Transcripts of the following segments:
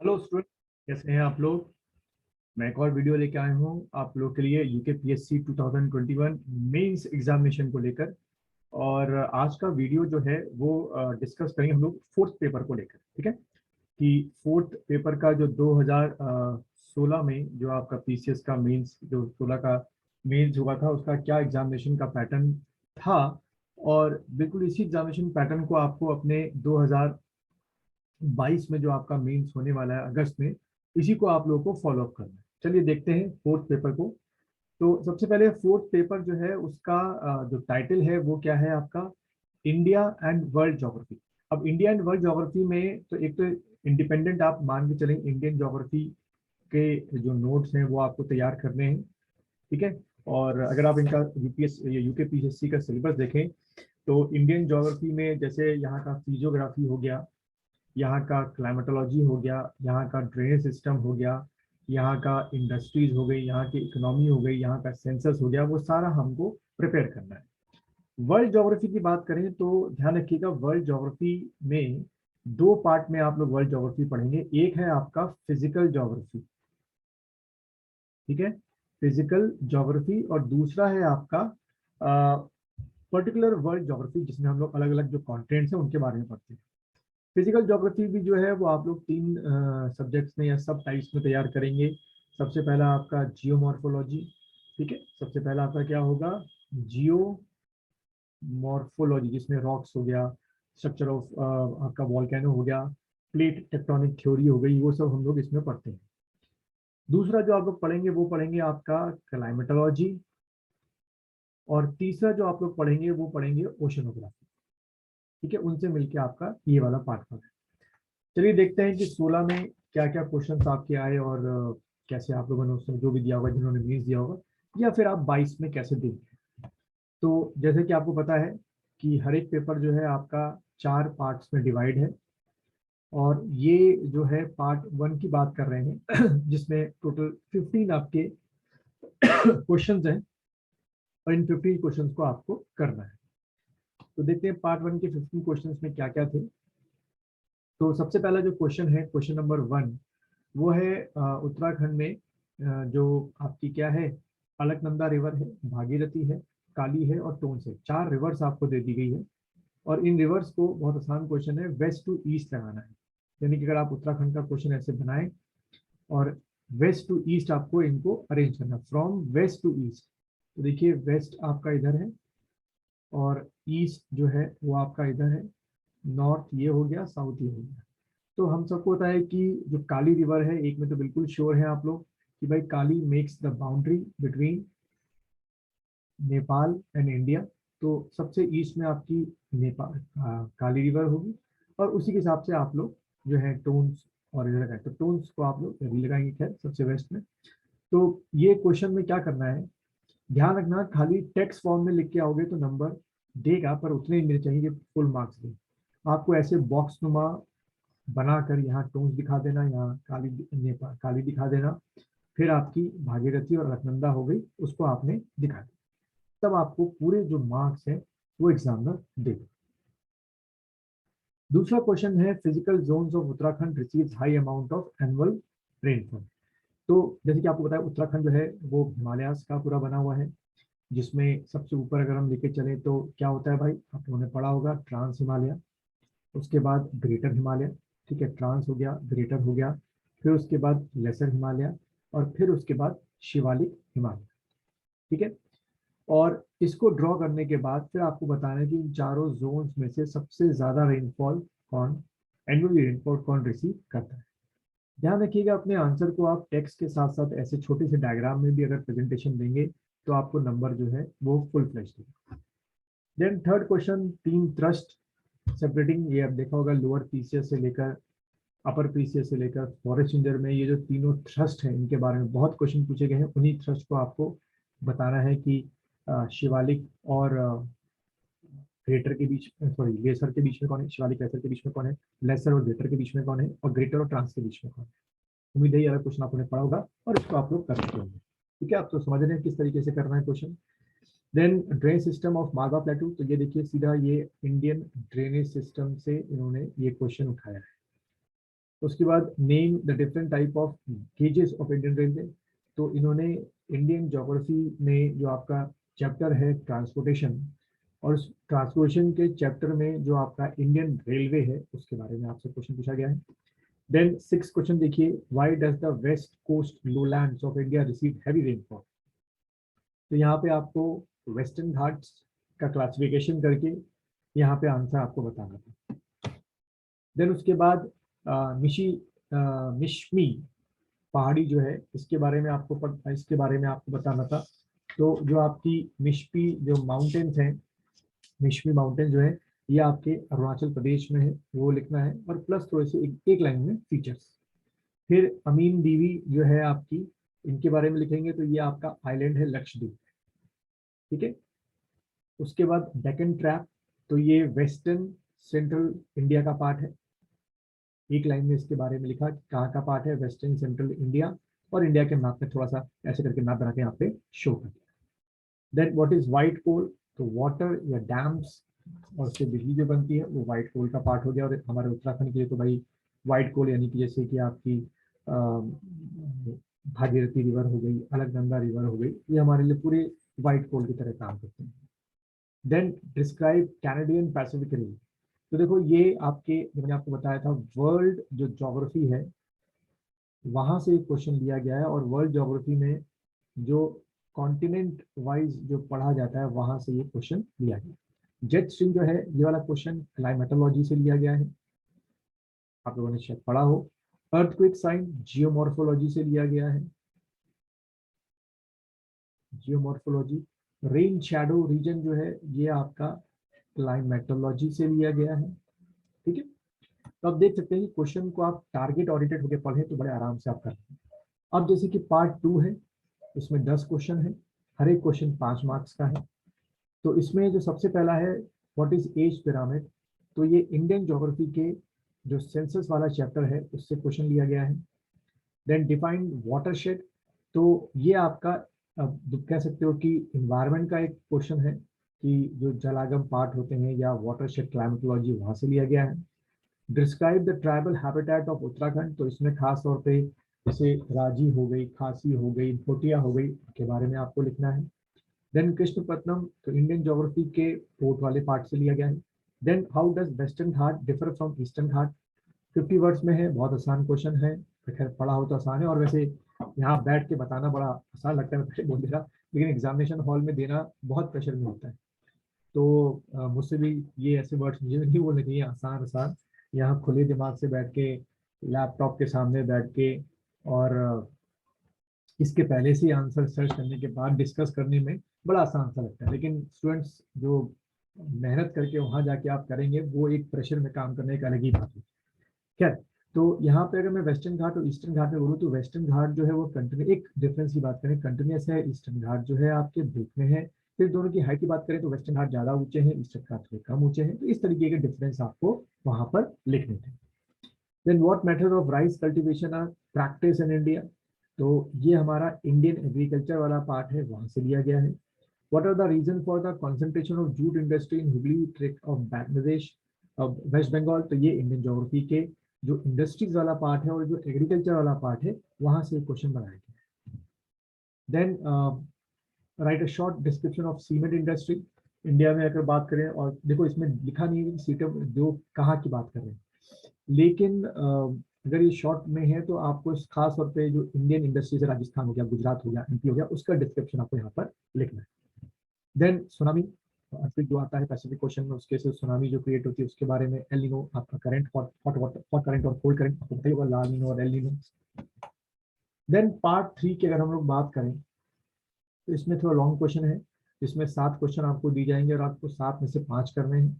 Hello student, कैसे हैं आप लोग। मैं एक और वीडियो लेके आया हूँ आप लोग के लिए यूकेपीएससी 2021 मेंस एग्जामिनेशन को लेकर। और आज का वीडियो जो है वो डिस्कस करेंगे हम लोग फोर्थ पेपर को लेकर। ठीक है कि फोर्थ पेपर का जो 2016 में जो आपका पीसीएस का मेंस जो 16 का मेंस हुआ था उसका क्या एग्जामिनेशन का पैटर्न था। और बिल्कुल इसी एग्जामिनेशन पैटर्न को आपको अपने 2022 में जो आपका मेंस होने वाला है अगस्त में, इसी को आप लोगों को फॉलो अप करना है। चलिए देखते हैं फोर्थ पेपर को। तो सबसे पहले फोर्थ पेपर जो है उसका जो टाइटल है वो क्या है आपका, इंडिया एंड वर्ल्ड ज्योग्राफी। अब इंडिया एंड वर्ल्ड ज्योग्राफी में तो एक तो इंडिपेंडेंट आप मान के चलें, इंडियन ज्योग्राफी के जो नोट्स हैं वो आपको तैयार करने हैं। ठीक है। और अगर आप इनका यूपीएस यूके पीएससी का सिलेबस देखें तो इंडियन ज्योग्राफी में जैसे यहाँ का फिजियोग्राफी हो गया, यहाँ का क्लाइमेटोलॉजी हो गया, यहाँ का ड्रेनेज सिस्टम हो गया, यहाँ का इंडस्ट्रीज हो गई, यहाँ की इकोनॉमी हो गई, यहाँ का सेंसस हो गया, वो सारा हमको प्रिपेयर करना है। वर्ल्ड ज्योग्राफी की बात करें तो ध्यान रखिएगा, वर्ल्ड ज्योग्राफी में दो पार्ट में आप लोग वर्ल्ड ज्योग्राफी पढ़ेंगे। एक है आपका फिजिकल ज्योग्राफी, ठीक है, फिजिकल ज्योग्राफी, और दूसरा है आपका पर्टिकुलर वर्ल्ड ज्योग्राफी जिसमें हम लोग अलग अलग जो कॉन्टिनेंट्स हैं उनके बारे में पढ़ते हैं। फिजिकल ज्योग्राफी भी जो है वो आप लोग तीन सब्जेक्ट्स में या सब टाइप्स में तैयार करेंगे। सबसे पहला आपका जियोमॉर्फोलॉजी, ठीक है, सबसे पहला आपका क्या होगा, जियो मॉर्फोलॉजी, जिसमें रॉक्स हो गया, स्ट्रक्चर ऑफ आपका वॉल्केनो हो गया, प्लेट टेक्टोनिक थ्योरी हो गई, वो सब हम लोग इसमें पढ़ते हैं। दूसरा जो आप लोग पढ़ेंगे वो पढ़ेंगे आपका क्लाइमेटोलॉजी, और तीसरा जो आप लोग पढ़ेंगे वो पढ़ेंगे ओशनोग्राफी। ठीक है, उनसे मिलके आपका ये वाला पार्ट है। चलिए देखते हैं कि 16 में क्या क्या क्वेश्चंस आपके आए, और कैसे आप लोगों ने उसमें जो भी दिया होगा, जिन्होंने मीन्स दिया होगा, या फिर आप 22 में कैसे देंगे। तो जैसे कि आपको पता है कि हर एक पेपर जो है आपका चार पार्ट्स में डिवाइड है। और ये जो है पार्ट वन की बात कर रहे हैं जिसमें टोटल 15 आपके क्वेश्चंस हैं, और इन 15 क्वेश्चंस को आपको करना है। तो देखते हैं पार्ट वन के 15 क्वेश्चंस में क्या क्या थे। तो सबसे पहला जो क्वेश्चन है, क्वेश्चन नंबर वन, वो है उत्तराखंड में जो आपकी क्या है, अलकनंदा रिवर है, भागीरथी है, काली है और टोंस है। चार रिवर्स आपको दे दी गई है, और इन रिवर्स को, बहुत आसान क्वेश्चन है, वेस्ट टू ईस्ट लगाना है। यानी कि अगर आप उत्तराखंड का क्वेश्चन ऐसे बनाएं और वेस्ट टू ईस्ट आपको इनको अरेंज करना, फ्रॉम वेस्ट टू ईस्ट। तो देखिए वेस्ट आपका इधर है, और ईस्ट जो है वो आपका इधर है, नॉर्थ ये हो गया, साउथ ये हो गया। तो हम सबको पता है कि जो काली रिवर है, एक में तो बिल्कुल श्योर है आप लोग कि भाई Kali makes the boundary between Nepal and India. तो सबसे ईस्ट में आपकी नेपाल काली रिवर होगी, और उसी के हिसाब से आप लोग जो है टोन्स और इधर लगाए, तो टोन्स को आप लोग यही लगाएंगे, खैर सबसे वेस्ट में। तो ये क्वेश्चन में क्या करना है, ध्यान रखना, खाली टेक्स्ट फॉर्म में लिख के आओगे तो नंबर देगा, पर उतने ही मिलने चाहिए कि फुल मार्क्स दे। आपको ऐसे बॉक्स नुमा बनाकर यहाँ टोन्स दिखा देना, यहाँ काली नेपाल काली दिखा देना, फिर आपकी भागीरथी और अलकनंदा हो गई, उसको आपने दिखा दिया, तब आपको पूरे जो मार्क्स है वो एग्जामिनर देगा। दूसरा क्वेश्चन है, physical zones of Uttarakhand receives high amount of annual rainfall. तो जैसे कि आपको पता है उत्तराखंड जो है वो हिमालयास का पूरा बना हुआ है, जिसमें सबसे ऊपर अगर हम लेके चले तो क्या होता है भाई, आप लोगों ने पढ़ा होगा ट्रांस हिमालय, उसके बाद ग्रेटर हिमालय, ठीक है, ट्रांस हो गया, ग्रेटर हो गया, फिर उसके बाद लेसर हिमालय, और फिर उसके बाद शिवालिक हिमालय। ठीक है। और इसको ड्रॉ करने के बाद फिर आपको बताना है कि इन चारों जोन्स में से सबसे ज्यादा रेनफॉल कौन, एनुअली रेनफॉल कौन रिसीव करता है। ध्यान रखिएगा, अपने आंसर को आप टेक्स्ट के साथ साथ ऐसे छोटे से डायग्राम में भी अगर प्रेजेंटेशन देंगे तो आपको नंबर जो है वो फुल फ्लैश देगा। देन थर्ड क्वेश्चन, तीन थ्रस्ट सेपरेटिंग, ये आप देखा होगा लोअर पीसीएस से लेकर अपर पीसीएस से लेकर फॉरेस्ट इंजर में ये जो तीनों थ्रस्ट हैं इनके बारे में बहुत क्वेश्चन पूछे गए हैं। उन्हीं थ्रस्ट को आपको बताना है कि शिवालिक और ग्रेटर के बीच, सॉरी लेसर के बीच में कौन है, शिवालिक लेसर के बीच में कौन है, लेसर और ग्रेटर के बीच में कौन है, और ग्रेटर और ट्रांस के बीच में कौन है। उम्मीद है ये वाला क्वेश्चन आपने पढ़ा होगा और इसको आप लोग कर चुके होंगे। ठीक है, आप तो समझ रहे हैं किस तरीके से करना है question. Then drainage system of Malwa plateau, तो ये देखिए सीधा ये इंडियन ड्रेनेज सिस्टम से इन्होंने ये क्वेश्चन उठाया है। उसके बाद name the different type of gauges of Indian railway, तो इन्होंने इंडियन ज्योग्राफी में जो आपका चैप्टर है ट्रांसपोर्टेशन, और उस ट्रांसपोर्टेशन के चैप्टर में जो आपका इंडियन रेलवे है उसके बारे में आपसे क्वेश्चन पूछा गया है। देन 6 क्वेश्चन देखिए, why does the west coast lowlands of India receive heavy rainfall. तो यहाँ पे आपको वेस्टर्न घाट्स का क्लासिफिकेशन करके यहाँ पे आंसर आपको बताना था। देन उसके बाद मिश्मी पहाड़ी जो है इसके बारे में आपको बताना था। तो जो आपकी मिश्मी जो माउंटेन्स हैं, मिश्मी माउंटेन जो है ये आपके अरुणाचल प्रदेश में है, वो लिखना है, और प्लस थोड़े से एक लाइन में फीचर्स। फिर अमीन दीवी जो है आपकी, इनके बारे में लिखेंगे, तो ये आपका आइलैंड है लक्षद्वीप, ठीक है। उसके बाद डेक्कन ट्रैप, तो ये वेस्टर्न सेंट्रल इंडिया का पार्ट है, एक लाइन में इसके बारे में लिखा कि कहाँ का पार्ट है, वेस्टर्न सेंट्रल इंडिया, और इंडिया के मैप में थोड़ा सा ऐसे करके मैप बना के यहाँ पे शो कर दिया। देन व्हाट इज व्हाइट कोल, तो वाटर या डैम्स और उससे बिजली जो बनती है वो व्हाइट कोल का पार्ट हो गया। और हमारे उत्तराखंड के लिए तो भाई व्हाइट कोल यानी कि जैसे कि आपकी भागीरथी रिवर हो गई, अलकनंदा रिवर हो गई, ये हमारे लिए पूरे व्हाइट कोल की तरह काम करते हैं। Then describe Canadian Pacific ring, तो देखो ये आपके जो मैंने आपको बताया था वर्ल्ड जो ज्योग्राफी है वहां से क्वेश्चन लिया गया है, और वर्ल्ड ज्योग्राफी में जो कॉन्टिनेंट वाइज जो पढ़ा जाता है वहां से ये क्वेश्चन लिया गया। जेट स्ट्रीम जो है ये वाला क्वेश्चन क्लाइमेटोलॉजी से लिया गया है, आप लोगों ने शायद पढ़ा हो। अर्थक्वेक साइन जियोमॉर्फोलॉजी से लिया गया है, जियोमॉर्फोलॉजी। रेन शैडो रीजन जो है ये आपका क्लाइमेटोलॉजी से लिया गया है, ठीक है। तो आप देख सकते हैं कि क्वेश्चन को आप टारगेट ओरिएंटेड होकर पढ़े तो बड़े आराम से आप कर लेंगे। अब जैसे कि पार्ट 2 है, इसमें 10 क्वेश्चन है, हर एक क्वेश्चन 5 मार्क्स का है। तो इसमें जो सबसे पहला है व्हाट इज एज पिरामिड, तो ये इंडियन ज्योग्राफी के जो सेंसस वाला चैप्टर है उससे क्वेश्चन लिया गया है। देन डिफाइन वाटरशेड, तो ये आपका कह सकते हो कि इन्वायरमेंट का एक क्वेश्चन है कि जो जलागम पार्ट होते हैं या वाटरशेड क्लाइमेटोलॉजी वहां से लिया गया है। Describe the tribal habitat of Uttarakhand, तो इसमें खास तौर पे जैसे राजी हो गई, खासी हो गई, भोटिया हो गई के बारे में आपको लिखना है। देन कृष्णपट्टनम, तो इंडियन ज्योग्राफी के पोर्ट वाले पार्ट से लिया गया है। Then how does Western Ghat differ from Eastern Ghat, 50 words में है, बहुत आसान क्वेश्चन है, खैर पढ़ा हो तो आसान है, और वैसे यहाँ बैठ के बताना बड़ा आसान लगता है, मैं बोल दे रहा, लेकिन एग्जामिनेशन हॉल में देना बहुत प्रेशर में होता है। तो मुझसे भी ये ऐसे वर्ड्स मुझे नहीं बोलने चाहिए आसान आसान, यहाँ खुले दिमाग से बैठ के लैपटॉप के सामने बैठ के और इसके पहले से आंसर सर्च करने के बाद डिस्कस करने में बड़ा आसान सा लगता है, लेकिन स्टूडेंट्स जो मेहनत करके वहां जाके आप करेंगे वो एक प्रेशर में काम करने एक अलग ही बात है। खैर, तो यहाँ पे अगर मैं वेस्टर्न घाट और ईस्टर्न घाट में बोलूँ तो वेस्टर्न घाट जो है वो कंटिन्यू, एक डिफरेंस की बात करें कंटिन्यूस है, ईस्टर्न घाट जो है आपके ब्रेक में है। फिर दोनों की हाइट की बात करें तो वेस्टर्न घाट ज्यादा ऊंचे हैं, ईस्टर्न घाट थोड़े कम ऊंचे हैं, तो इस तरीके के डिफरेंस आपको वहां पर लिखने थे। Then what method of rice cultivation are practice in India, तो ये हमारा इंडियन एग्रीकल्चर वाला पार्ट है, वहां से लिया गया है। What are the reason for the concentration of jute industry in Hooghly tract of Bangladesh West Bengal, तो ये इंडियन ज्योग्राफी के जो इंडस्ट्रीज वाला पार्ट है और जो एग्रीकल्चर वाला पार्ट है वहां से क्वेश्चन बनाया गया। Then write a short description of cement industry, India में अगर बात करें, और देखो इसमें लिखा नहीं है कि सीटम जो कहाँ की बात कर रहे हैं, लेकिन अगर ये शॉर्ट में है तो आपको खास तौर पे जो इंडियन इंडस्ट्रीज है, राजस्थान हो गया, गुजरात हो गया, एमपी हो गया, उसका डिस्क्रिप्शन आपको यहाँ पर लिखना है। देन सुनामी, अर्थिक जो आता है पैसिफिक क्वेश्चन में, उसके से सुनामी जो क्रिएट होती है उसके बारे में, एल नीनो आपका current, hot water, hot current और कोल्ड करंट आपको बताइए होगा, लाल नीनो और एल नीनो। देन पार्ट 3 की अगर हम लोग बात करें तो इसमें थोड़ा लॉन्ग क्वेश्चन है, इसमें 7 क्वेश्चन आपको दी जाएंगे और आपको 7 में से 5 करने हैं,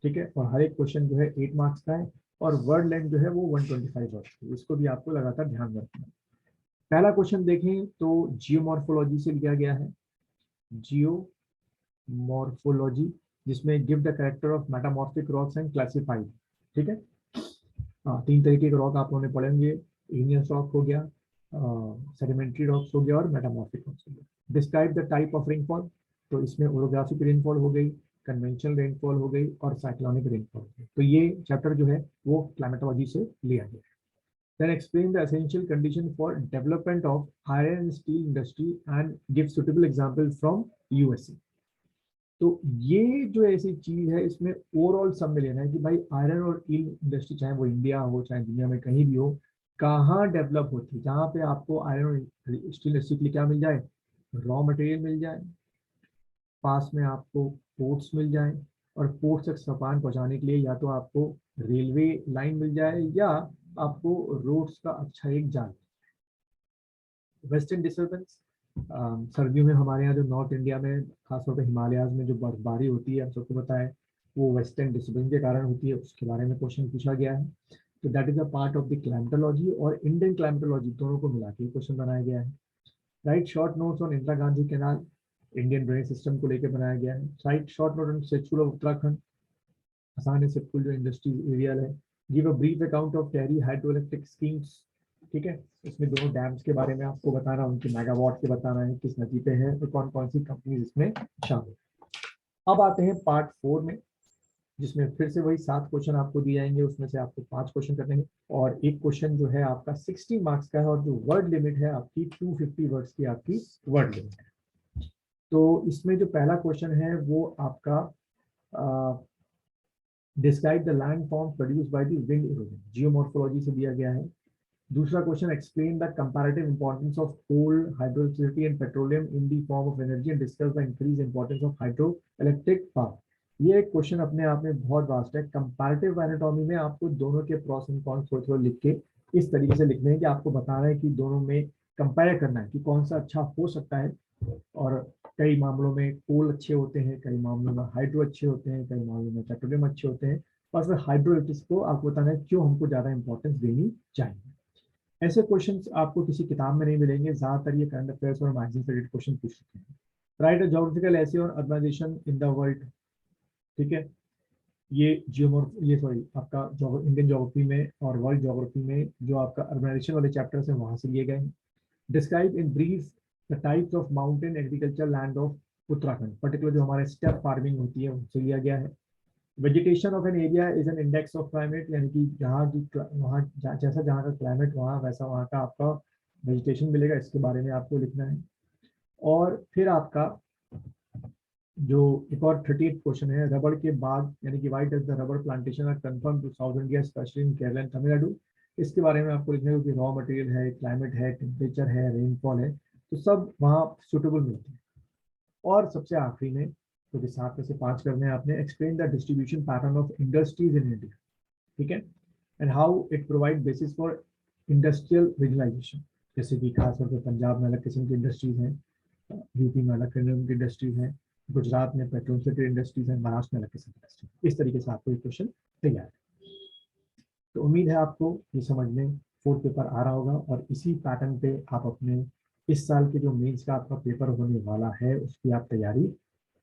ठीक है। और हर एक क्वेश्चन जो है 8 मार्क्स का है, और वर्ड लेंथ जो है वो 125 वर्ड्स की, इसको भी आपको लगातार ध्यान में रखना है। पहला क्वेश्चन देखें तो जियोमॉर्फोलॉजी से लिया गया है, जियोमॉर्फोलॉजी, जिसमें give the character of metamorphic rocks and classified, ठीक है। 3 तरीके के रॉक आप लोगों ने पढ़ेंगे, इग्नियस रॉक हो गया, सेडिमेंट्री रॉक्स हो गया और मेटामॉर्फिक रॉक्स हो गया। Describe the type of rainfall, तो इसमें ओरोग्राफिक रेनफॉल हो गई, कन्वेंशनल रेनफॉल हो गई और साइक्लोनिक रेनफॉल हो गई। तो ये चैप्टर जो है वो क्लाइमेटोलॉजी से लिया गया है। Then explain the essential condition for development of iron and steel industry and give suitable example from USA. तो ये जो ऐसी चीज है इसमें ओवरऑल सब में लेना है कि भाई आयरन और स्टील इंडस्ट्री चाहे वो इंडिया हो चाहे दुनिया में कहीं भी हो, कहाँ डेवलप होती है, जहाँ पे आपको आयरन और स्टील इंडस्ट्री के लिए क्या मिल जाए, रॉ मटेरियल मिल जाए, पास में आपको पोर्ट्स मिल जाए, और पोर्ट तक सामान पहुंचाने के लिए या तो आपको रेलवे लाइन मिल जाए या आपको रोड्स का अच्छा एक जाल। वेस्टर्न डिस्टर्बेंस, सर्दियों में हमारे यहाँ जो नॉर्थ इंडिया में खासतौर पर हिमालयाज में जो बर्फबारी होती है, आप सबको पता है वो वेस्टर्न डिस्टर्बेंस के कारण होती है, उसके बारे में क्वेश्चन पूछा गया है। तो that is a part of the climatology और इंडियन क्लाइमेटोलॉजी दोनों को मिला के क्वेश्चन बनाया गया है। Write short notes on Indira Gandhi canal, Indian drainage system को लेकर बनाया गया है। राइट शॉर्ट नोट ऑन सेचुल ऑफ उत्तराखंड, आसान है, सिर्फ जो इंडस्ट्रियल एरिया है। Give a brief account of Tehri hydro electric schemes, ठीक है, इसमें दोनों डैम्स के बारे में आपको बताना, उनके मेगावाट के बताना है, किस नदी पे है और कौन कौन सी कंपनीज इसमें शामिल। अब आते हैं पार्ट 4 में, जिसमें फिर से वही 7 क्वेश्चन आपको दिए जाएंगे, उसमें से आपको 5 क्वेश्चन करने हैं और एक क्वेश्चन जो है आपका 60 मार्क्स का है और जो वर्ड लिमिट है आपकी 250 वर्ड्स की आपकी वर्ड लिमिट है। तो इसमें जो पहला क्वेश्चन है वो आपका describe the land form produced by the wind erosion, geomorphology से दिया गया है। दूसरा question, explain the comparative importance of coal, hydroelectricity and petroleum in the form of energy and discuss the increase importance of hydro electric power. ये एक question अपने आप में बहुत वास्ट है। कंपैरेटिव एनाटॉमी में आपको दोनों के प्रॉस एंड कॉन्स थोड़े थोड़े लिख के इस तरीके से लिखने हैं कि आपको बताना है कि दोनों में कंपेयर करना है कि कौन सा अच्छा हो सकता है। और कई मामलों में कोल अच्छे होते हैं, कई मामलों में हाइड्रो अच्छे होते हैं, कई मामलों में पेट्रोलियम अच्छे होते हैं, और फिर हाइड्रो इलेक्ट्रिक को आपको बताना है क्यों हमको ज्यादा इंपॉर्टेंस देनी चाहिए। ऐसे क्वेश्चंस आपको किसी किताब में नहीं मिलेंगे, ज्यादातर ये करंट अफेयर्स और मैगजीन से रिलेटेड क्वेश्चन पूछ सकते हैं। Write a geographical essay on urbanization in the world, ठीक है, ये सॉरी आपका इंडियन ज्योग्राफी में और वर्ल्ड ज्योग्राफी में जो आपका अर्बनाइजेशन वाले चैप्टर्स हैं वहां से लिए गए हैं। Describe in brief the types of mountain agriculture land of Uttarakhand, particular जो हमारे स्टेप फार्मिंग होती है उनसे लिया गया है। Vegetation of an area is an index of climate, यानी कि जहाँ की वहाँ जैसा जहाँ का क्लाइमेट वहाँ वैसा वहाँ का आपका वेजिटेशन मिलेगा, इसके बारे में आपको लिखना है। और फिर आपका जो एक और 38 क्वेश्चन है, रबड़ के बाद यानी कि white as the rubber plantation are confirm to South India especially in Kerala and Tamil, इसके बारे में आपको लिखना है कि रॉ मटेरियल है, क्लाइमेट है, टेम्परेचर है, रेनफॉल है, तो सब वहाँ सुटेबल मिलते हैं। और सबसे आखिरी में क्योंकि 7 में से 5 करने हैं आपने, explain the distribution pattern of industries in India, ठीक है, and how it provide basis for industrial visualization. जैसे कि खासतौर पर पंजाब में अलग किस्म की इंडस्ट्रीज हैं, यूपी में अलग किस्म की इंडस्ट्रीज हैं, गुजरात में पेट्रोल से इंडस्ट्रीज हैं, महाराष्ट्र में अलग किस्म की इंडस्ट्रीज। इस तरीके से आपको ये क्वेश्चन तैयार है। तो उम्मीद है आपको ये समझ में 4th पेपर आ रहा होगा और इसी पैटर्न पे आप अपने इस साल के जो मेंस का आपका पेपर होने वाला है उसकी आप तैयारी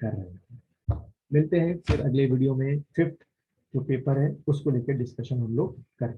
कर रहे हैं। मिलते हैं फिर अगले वीडियो में 5th जो पेपर है उसको लेकर डिस्कशन हम लोग करें।